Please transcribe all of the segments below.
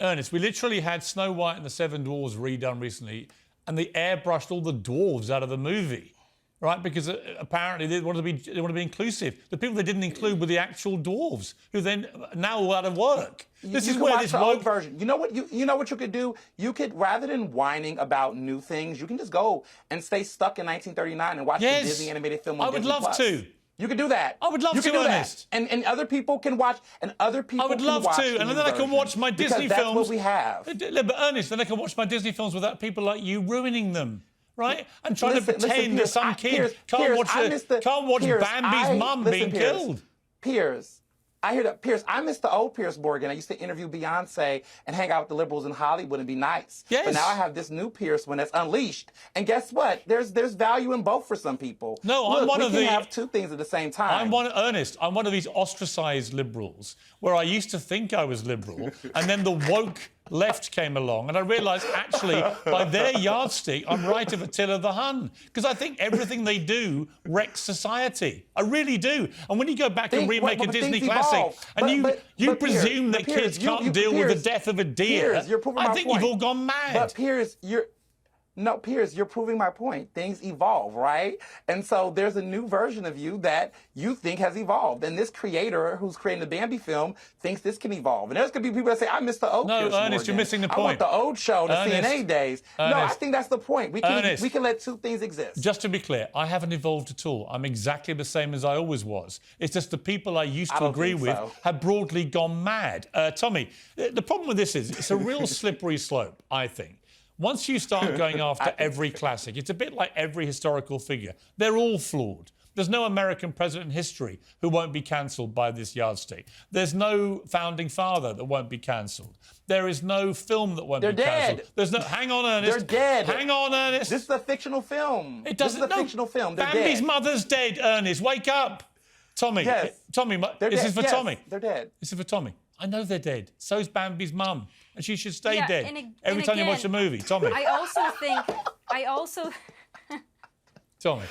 Ernest, we literally had Snow White and the Seven Dwarfs redone recently, and they airbrushed all the dwarves out of the movie, right? Because apparently they want to be inclusive. The people they didn't include were the actual dwarves, who then now are out of work. This is where this old version. You know what you could do? You could, rather than whining about new things, you can just go and stay stuck in 1939 and watch the Disney animated film on I would Disney love Plus. to. You could do that. I would love you to, can do Ernest. That. And other people can watch. And other people I would love to, and then I can watch my Disney films. That's what we have. But Ernest, then I can watch my Disney films without people like you ruining them, right? And trying to pretend that some kid can't watch Bambi's mum being killed. Piers, I hear that. Piers, I miss the old Piers Morgan. I used to interview Beyonce and hang out with the liberals in Hollywood and be nice. Yes. But now I have this new Piers one that's unleashed. And guess what? There's value in both for some people. No, Look, I'm one of the. We can have two things at the same time. Ernest, I'm one of these ostracised liberals where I used to think I was liberal, and then the woke left came along, and I realised actually by their yardstick I'm right of Attila the Hun, because I think everything they do wrecks society. I really do. And when you go back and remake a Disney classic, and you presume that kids can't deal with the death of a deer, I think you've all gone mad. But Piers, Piers, you're proving my point. Things evolve, right? And so there's a new version of you that you think has evolved. And this creator who's creating the Bambi film thinks this can evolve. And there's going to be people that say, I miss the old Piers Ernest, Morgan. you're missing the point. I want the old show, the CNA days. Ernest, no, I think that's the point. We can let two things exist. Just to be clear, I haven't evolved at all. I'm exactly the same as I always was. It's just the people I used to agree with have broadly gone mad. Tommy, the problem with this is it's a real slippery slope, I think. Once you start going after every classic, it's a bit like every historical figure. They're all flawed. There's no American president in history who won't be cancelled by this yardstick. There's no founding father that won't be cancelled. There is no film that won't be cancelled. There's no. Hang on, Ernest. They're dead. Hang on, Ernest. This is a fictional film. It doesn't. This is a fictional film. They're Bambi's dead. mother's dead. Ernest, wake up. Tommy. Yes. Tommy. This is for Tommy. They're dead. This is for Tommy. I know they're dead. So's Bambi's mum, and she should stay dead every time you watch a movie. Tommy. I also Tommy.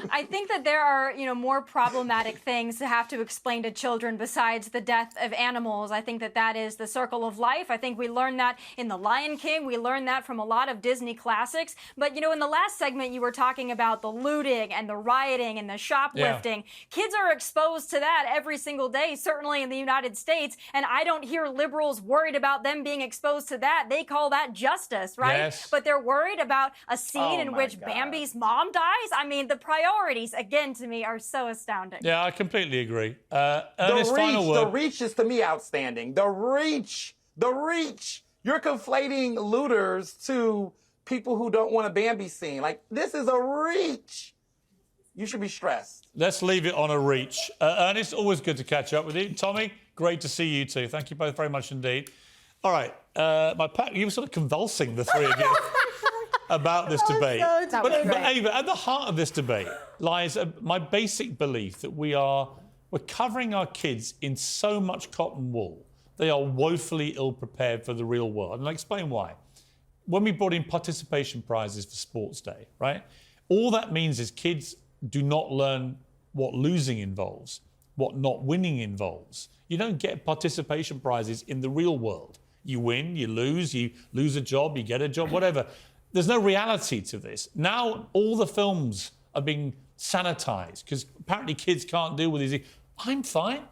I think that there are, more problematic things to have to explain to children besides the death of animals. I think that is the circle of life. I think we learned that in The Lion King. We learned that from a lot of Disney classics. But, in the last segment, you were talking about the looting and the rioting and the shoplifting. Yeah. Kids are exposed to that every single day, certainly in the United States. And I don't hear liberals worried about them being exposed to that. They call that justice, right? Yes. But they're worried about a scene in which Bambi's mom dies. I mean, the priorities, again, to me, are so astounding. Yeah, I completely agree. Ernest, final word. The reach is, to me, outstanding. The reach. You're conflating looters to people who don't want a Bambi scene. Like, this is a reach. You should be stressed. Let's leave it on a reach. Ernest, always good to catch up with you. Tommy, great to see you too. Thank you both very much indeed. All right, you were sort of convulsing, the three of you. About this debate. But Ava, at the heart of this debate lies my basic belief that we're covering our kids in so much cotton wool. They are woefully ill-prepared for the real world. And I'll explain why. When we brought in participation prizes for Sports Day, right, all that means is kids do not learn what losing involves, what not winning involves. You don't get participation prizes in the real world. You win, you lose a job, you get a job, whatever. There's no reality to this. Now all the films are being sanitized because apparently kids can't deal with these. I'm fine.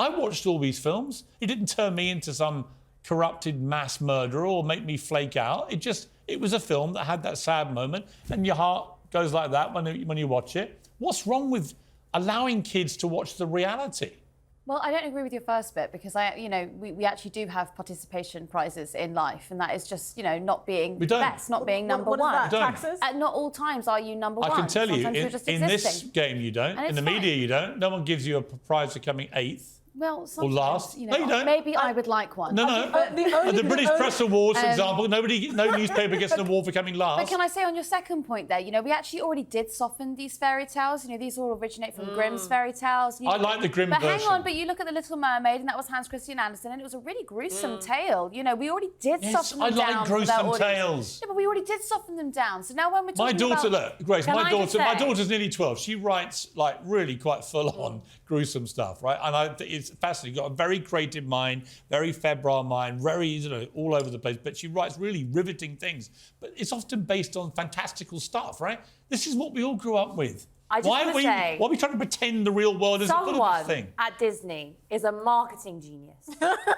I watched all these films. It didn't turn me into some corrupted mass murderer or make me flake out. It was a film that had that sad moment, and your heart goes like that when you watch it. What's wrong with allowing kids to watch the reality? Well, I don't agree with your first bit because we actually do have participation prizes in life, and that is just not being best, not being number one. What is that? Taxes? At not all times are you number one. I can tell you, Sometimes in this game you don't, in the media you don't. No one gives you a prize for coming 8th. Well, or last. No, you don't. Maybe I would like one. No. The British Press Awards, for example, no newspaper gets an award for coming last. But can I say on your second point there, we actually already did soften these fairy tales. These all originate from Grimm's fairy tales. I like the Grimm version. But hang on, but you look at The Little Mermaid, and that was Hans Christian Andersen, and it was a really gruesome tale. We already did soften them down. I like gruesome tales. Yeah, but we already did soften them down. So now when we're talking Grace, my daughter's nearly 12. She writes, really quite full-on gruesome stuff, right? And it's fascinating. You've got a very creative mind, very febrile mind, very, all over the place. But she writes really riveting things. But it's often based on fantastical stuff, right? This is what we all grew up with. Why are we trying to pretend the real world isn't full of this thing? Someone at Disney is a marketing genius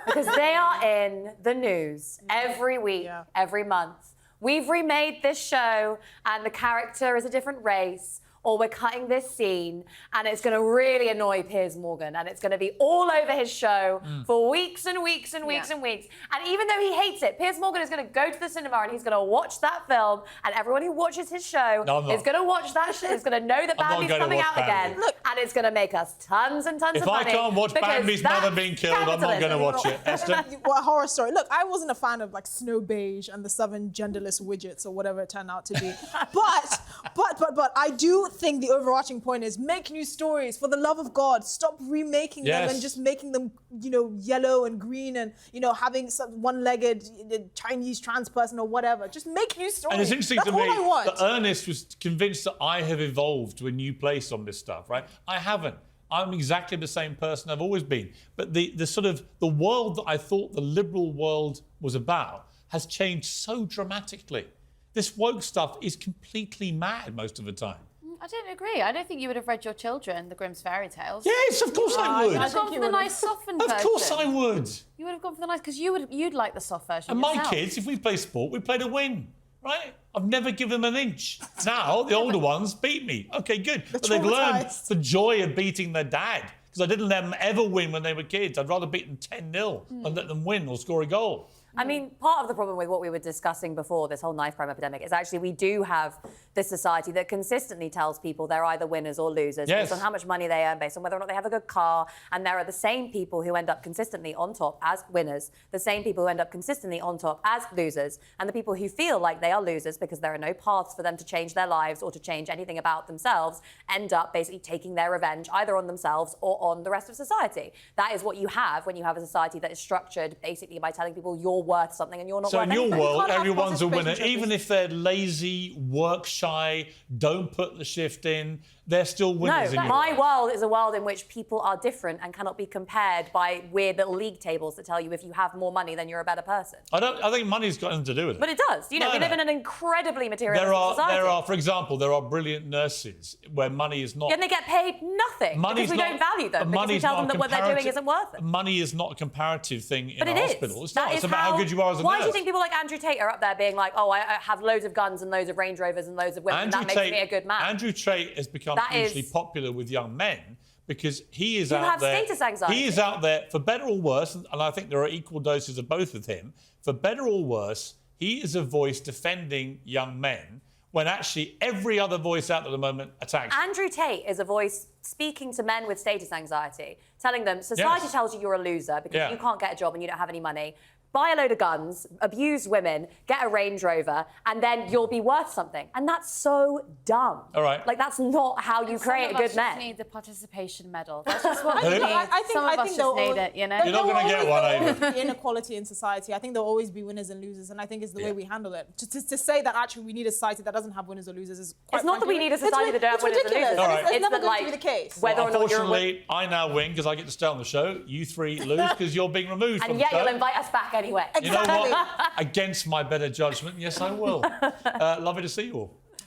because they are in the news every week, every month. We've remade this show and the character is a different race, or we're cutting this scene and it's going to really annoy Piers Morgan and it's going to be all over his show for weeks and weeks and weeks and weeks. And even though he hates it, Piers Morgan is going to go to the cinema and he's going to watch that film, and everyone who watches his show is going to watch that show, is going to know that Bambi's coming out again. Look, and it's going to make us tons and tons of money. If I can't watch Bambi's mother being killed, I'm not going to watch it. Esther? Well, horror story. Look, I wasn't a fan of like Snow Beige and the 7 genderless widgets or whatever it turned out to be. but I do think the overarching point is make new stories, for the love of God. Stop remaking them and just making them, yellow and green and, having some one-legged Chinese trans person or whatever. Just make new stories. And it's interesting That's to me all I want. that Ernest was convinced that I have evolved to a new place on this stuff, right? I haven't. I'm exactly the same person I've always been. But the world that I thought the liberal world was about has changed so dramatically. This woke stuff is completely mad most of the time. I don't agree. I don't think you would have read your children the Grimm's fairy tales. Yes, of course I would. You would have gone for the nice softened version. Of course I would. You would have gone for the nice, because you'd like the soft version And yourself. my kids, if we play sport, we play to win, right? I've never given them an inch. Now, the older ones beat me. Okay, good. But they've learned the joy of beating their dad, because I didn't let them ever win when they were kids. I'd rather beat them 10-0 and let them win or score a goal. I mean, part of the problem with what we were discussing before, this whole knife crime epidemic, is actually we do have this society that consistently tells people they're either winners or losers based on how much money they earn, based on whether or not they have a good car. And there are the same people who end up consistently on top as winners, the same people who end up consistently on top as losers, and the people who feel like they are losers because there are no paths for them to change their lives or to change anything about themselves, end up basically taking their revenge either on themselves or on the rest of society. That is what you have when you have a society that is structured basically by telling people you're worth something and you're not worth anything. So in your world, everyone's a winner. Even if they're lazy, work shy, don't put the shift in, they're still winners in your my world is a world in which people are different and cannot be compared by weird little league tables that tell you if you have more money, then you're a better person. I think money's got nothing to do with it. But it does. We live in an incredibly materialistic society. For example, there are brilliant nurses where money is not... And they get paid nothing because we don't value them, because we tell them that what they're doing isn't worth it. Money is not a comparative thing in a hospital. It's not. It's about how good you are as a nurse. Why do you think people like Andrew Tate are up there being like, oh, I have loads of guns and loads of Range Rovers and loads of women, and that makes me a good man? Andrew Tate has become hugely popular with young men because he is out there. Status anxiety. He is out there for better or worse, and I think there are equal doses of both of him. For better or worse, he is a voice defending young men when actually every other voice out there at the moment attacks. Andrew Tate is a voice speaking to men with status anxiety, telling them society tells you you're a loser because you can't get a job and you don't have any money. Buy a load of guns, abuse women, get a Range Rover, and then you'll be worth something. And that's so dumb. All right. Like, that's not how you create a good man. Some of us just need the participation medal. That's just what we need. Some of us just need it, you know? You're not going to get one, either. Inequality in society. I think there'll always be winners and losers, and I think it's the way we handle it. To say that actually we need a society that doesn't have winners or losers is quite It's not that we need a society that don't have winners and losers. All right. It's never going to be the case. Whether or not you're Unfortunately, I now win because I get to stay on the show. You three lose because you're being removed from the show. And yet you'll invite us back anyway. You know what? Against my better judgment, yes, I will. Lovely to see you all.